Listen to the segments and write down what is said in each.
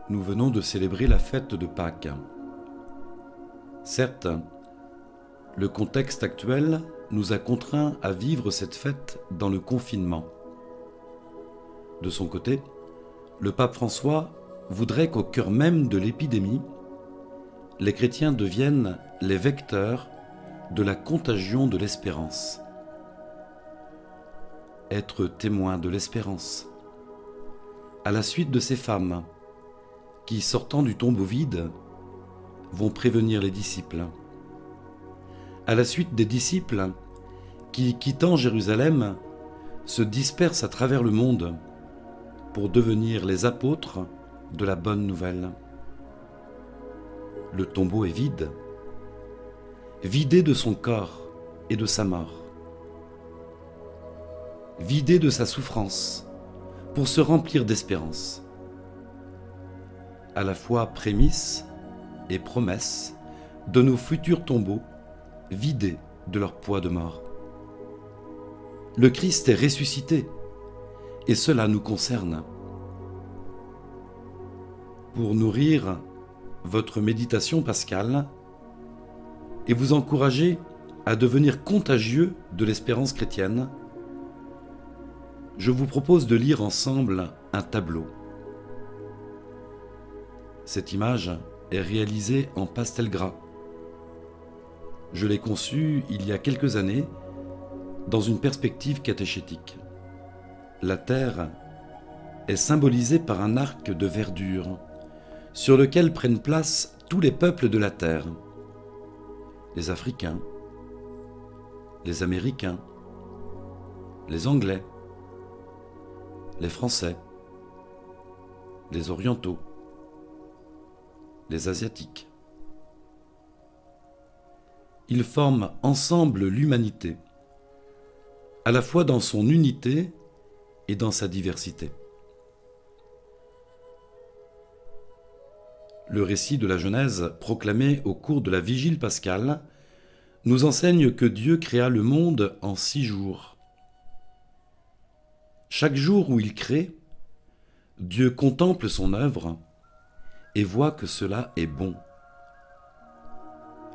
Nous venons de célébrer la fête de Pâques. Certes, le contexte actuel nous a contraints à vivre cette fête dans le confinement. De son côté, le pape François voudrait qu'au cœur même de l'épidémie, les chrétiens deviennent les vecteurs de la contagion de l'espérance. Être témoin de l'espérance. À la suite de ces femmes qui, sortant du tombeau vide, vont prévenir les disciples. À la suite des disciples qui, quittant Jérusalem, se dispersent à travers le monde pour devenir les apôtres de la bonne nouvelle. Le tombeau est vide, vidé de son corps et de sa mort, vidé de sa souffrance pour se remplir d'espérance. À la fois prémisse et promesse de nos futurs tombeaux vidés de leur poids de mort. Le Christ est ressuscité et cela nous concerne. Pour nourrir votre méditation pascale et vous encourager à devenir contagieux de l'espérance chrétienne, je vous propose de lire ensemble un tableau. Cette image est réalisée en pastel gras. Je l'ai conçue il y a quelques années dans une perspective catéchétique. La terre est symbolisée par un arc de verdure sur lequel prennent place tous les peuples de la terre. Les Africains, les Américains, les Anglais, les Français, les Orientaux, les Asiatiques. Ils forment ensemble l'humanité, à la fois dans son unité et dans sa diversité. Le récit de la Genèse, proclamé au cours de la Vigile pascale, nous enseigne que Dieu créa le monde en 6 jours. Chaque jour où il crée, Dieu contemple son œuvre et voit que cela est bon.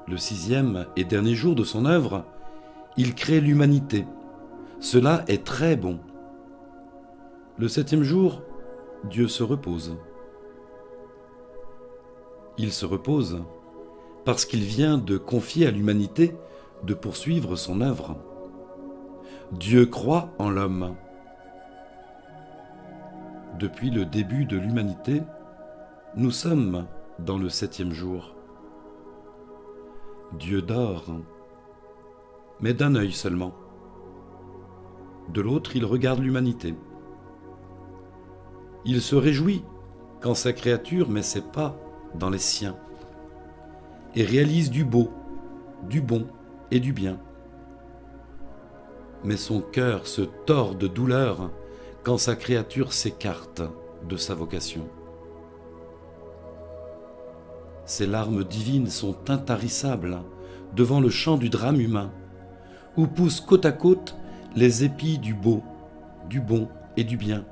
Le 6e et dernier jour de son œuvre, il crée l'humanité. Cela est très bon. Le 7e jour, Dieu se repose. Il se repose parce qu'il vient de confier à l'humanité de poursuivre son œuvre. Dieu croit en l'homme. Depuis le début de l'humanité, nous sommes dans le 7e jour. Dieu dort, mais d'un œil seulement. De l'autre, il regarde l'humanité. Il se réjouit quand sa créature met ses pas dans les siens et réalise du beau, du bon et du bien. Mais son cœur se tord de douleur quand sa créature s'écarte de sa vocation. Ses larmes divines sont intarissables devant le champ du drame humain, où poussent côte à côte les épis du beau, du bon et du bien,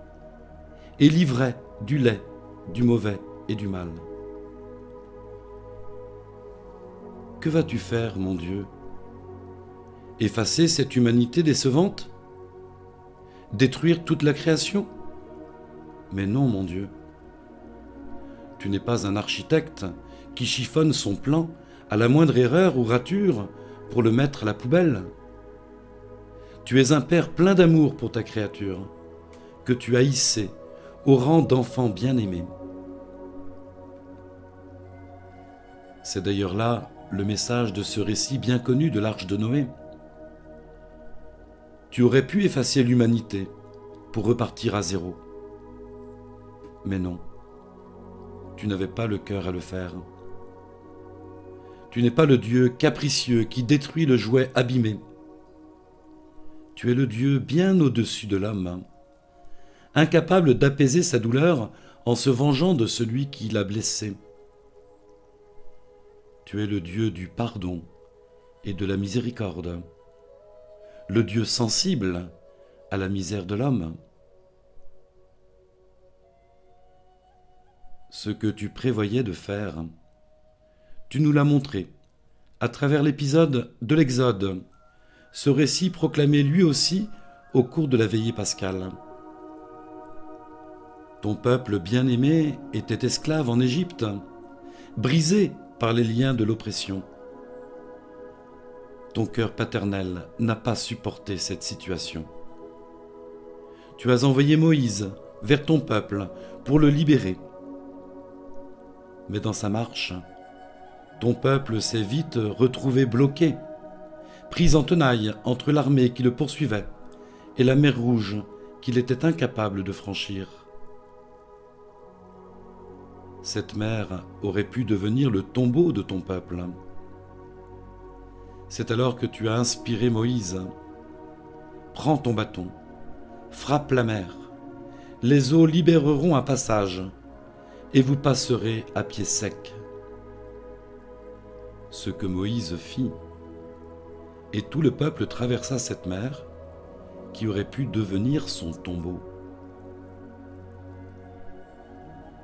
et l'ivraie du laid, du mauvais et du mal. Que vas-tu faire, mon Dieu? Effacer cette humanité décevante? Détruire toute la création? Mais non, mon Dieu. Tu n'es pas un architecte qui chiffonne son plan à la moindre erreur ou rature pour le mettre à la poubelle. Tu es un père plein d'amour pour ta créature, que tu as hissée au rang d'enfant bien-aimé. C'est d'ailleurs là le message de ce récit bien connu de l'Arche de Noé. Tu aurais pu effacer l'humanité pour repartir à zéro. Mais non, tu n'avais pas le cœur à le faire. Tu n'es pas le Dieu capricieux qui détruit le jouet abîmé. Tu es le Dieu bien au-dessus de l'homme, incapable d'apaiser sa douleur en se vengeant de celui qui l'a blessé. Tu es le Dieu du pardon et de la miséricorde, le Dieu sensible à la misère de l'homme. ce que tu prévoyais de faire. Tu nous l'as montré, à travers l'épisode de l'Exode, ce récit proclamé lui aussi au cours de la veillée pascale. Ton peuple bien-aimé était esclave en Égypte, brisé par les liens de l'oppression. Ton cœur paternel n'a pas supporté cette situation. Tu as envoyé Moïse vers ton peuple pour le libérer. Mais dans sa marche, ton peuple s'est vite retrouvé bloqué, pris en tenaille entre l'armée qui le poursuivait et la mer Rouge qu'il était incapable de franchir. Cette mer aurait pu devenir le tombeau de ton peuple. C'est alors que tu as inspiré Moïse. Prends ton bâton, frappe la mer, les eaux libéreront un passage, et vous passerez à pied sec. Ce que Moïse fit, et tout le peuple traversa cette mer, qui aurait pu devenir son tombeau.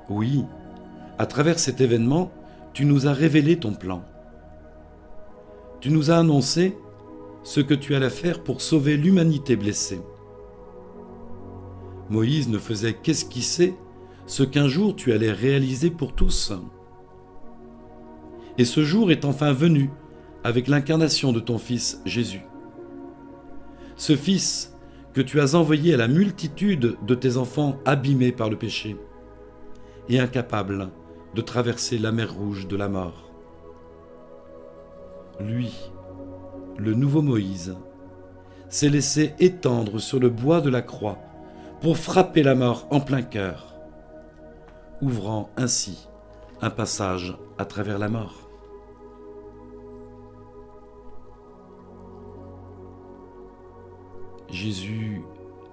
Oui, à travers cet événement, tu nous as révélé ton plan. Tu nous as annoncé ce que tu allais faire pour sauver l'humanité blessée. Moïse ne faisait qu'esquisser ce qu'un jour tu allais réaliser pour tous. Et ce jour est enfin venu avec l'incarnation de ton Fils Jésus. Ce Fils que tu as envoyé à la multitude de tes enfants abîmés par le péché et incapables de traverser la mer Rouge de la mort. Lui, le nouveau Moïse, s'est laissé étendre sur le bois de la croix pour frapper la mort en plein cœur, ouvrant ainsi un passage à travers la mort. Jésus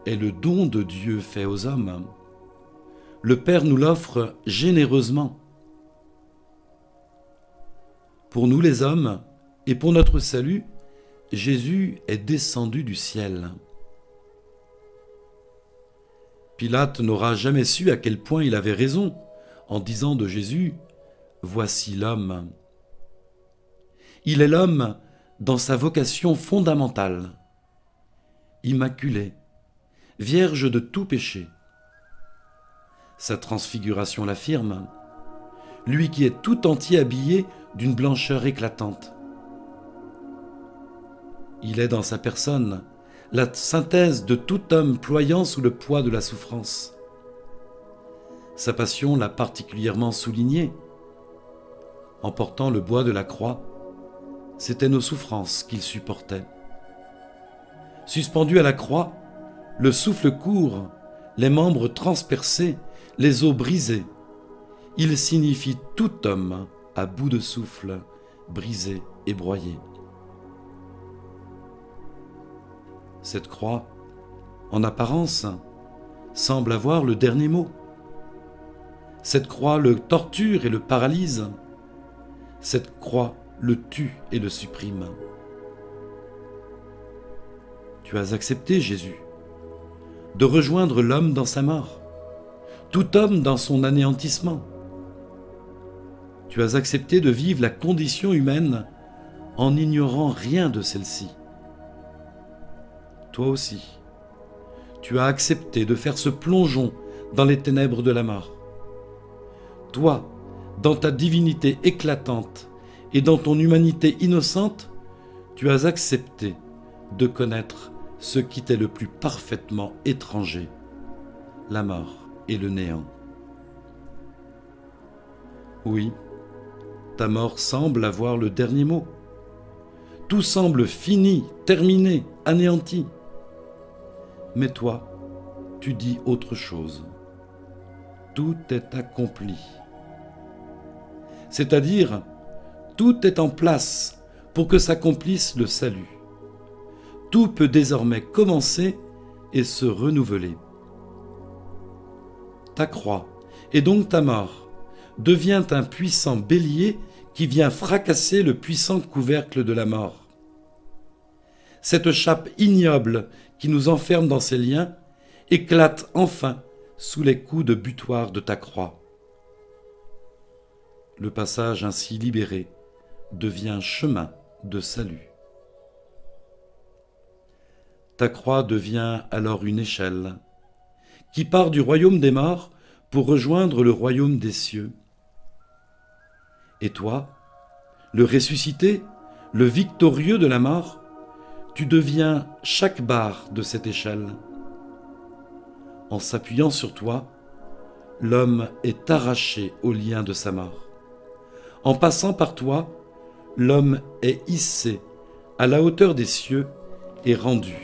est le don de Dieu fait aux hommes. Le Père nous l'offre généreusement. Pour nous les hommes, et pour notre salut, Jésus est descendu du ciel. Pilate n'aura jamais su à quel point il avait raison en disant de Jésus « Voici l'homme ». Il est l'homme dans sa vocation fondamentale, immaculé, vierge de tout péché. Sa transfiguration l'affirme, lui qui est tout entier habillé d'une blancheur éclatante. Il est dans sa personne la synthèse de tout homme ployant sous le poids de la souffrance. Sa passion l'a particulièrement souligné. En portant le bois de la croix, c'étaient nos souffrances qu'il supportait. Suspendu à la croix, le souffle court, les membres transpercés, les os brisés. Il signifie tout homme à bout de souffle, brisé et broyé. Cette croix, en apparence, semble avoir le dernier mot. Cette croix le torture et le paralyse. Cette croix le tue et le supprime. Tu as accepté, Jésus, de rejoindre l'homme dans sa mort, tout homme dans son anéantissement. Tu as accepté de vivre la condition humaine en ignorant rien de celle-ci. Toi aussi, tu as accepté de faire ce plongeon dans les ténèbres de la mort. Toi, dans ta divinité éclatante et dans ton humanité innocente, tu as accepté de connaître ce qui t'est le plus parfaitement étranger, la mort et le néant. Oui, ta mort semble avoir le dernier mot. Tout semble fini, terminé, anéanti. Mais toi, tu dis autre chose. Tout est accompli. C'est-à-dire, tout est en place pour que s'accomplisse le salut. Tout peut désormais commencer et se renouveler. Ta croix, et donc ta mort, devient un puissant bélier qui vient fracasser le puissant couvercle de la mort. Cette chape ignoble qui nous enferme dans ses liens éclate enfin sous les coups de butoir de ta croix. Le passage ainsi libéré devient chemin de salut. Ta croix devient alors une échelle qui part du royaume des morts pour rejoindre le royaume des cieux. Et toi, le ressuscité, le victorieux de la mort, tu deviens chaque barre de cette échelle. En s'appuyant sur toi, l'homme est arraché au lien de sa mort. En passant par toi, l'homme est hissé à la hauteur des cieux et rendu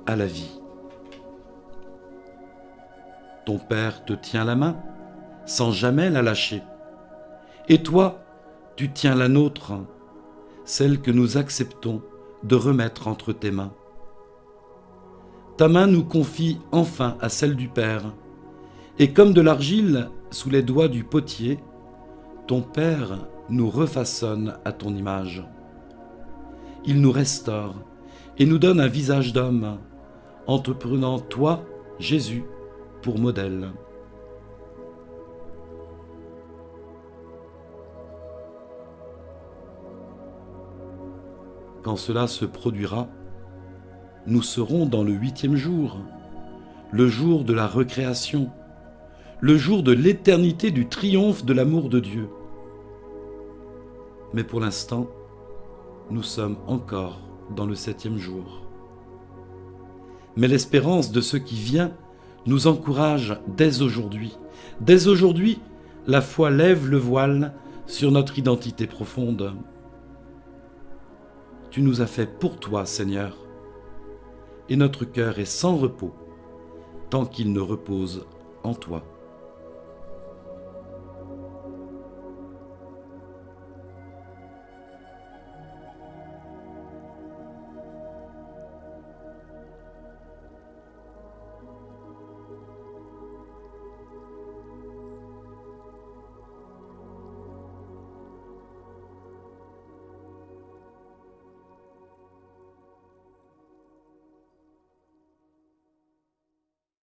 à la vie. Ton Père te tient la main sans jamais la lâcher. Et toi, tu tiens la nôtre, celle que nous acceptons de remettre entre tes mains. Ta main nous confie enfin à celle du Père, et comme de l'argile sous les doigts du potier, ton Père nous refaçonne à ton image. Il nous restaure et nous donne un visage d'homme, en te prenant toi, Jésus, pour modèle. Quand cela se produira, nous serons dans le 8e jour, le jour de la recréation, le jour de l'éternité du triomphe de l'amour de Dieu. Mais pour l'instant, nous sommes encore dans le 7e jour. Mais l'espérance de ce qui vient nous encourage dès aujourd'hui. Dès aujourd'hui, la foi lève le voile sur notre identité profonde. Tu nous as fait pour toi, Seigneur, et notre cœur est sans repos tant qu'il ne repose en toi.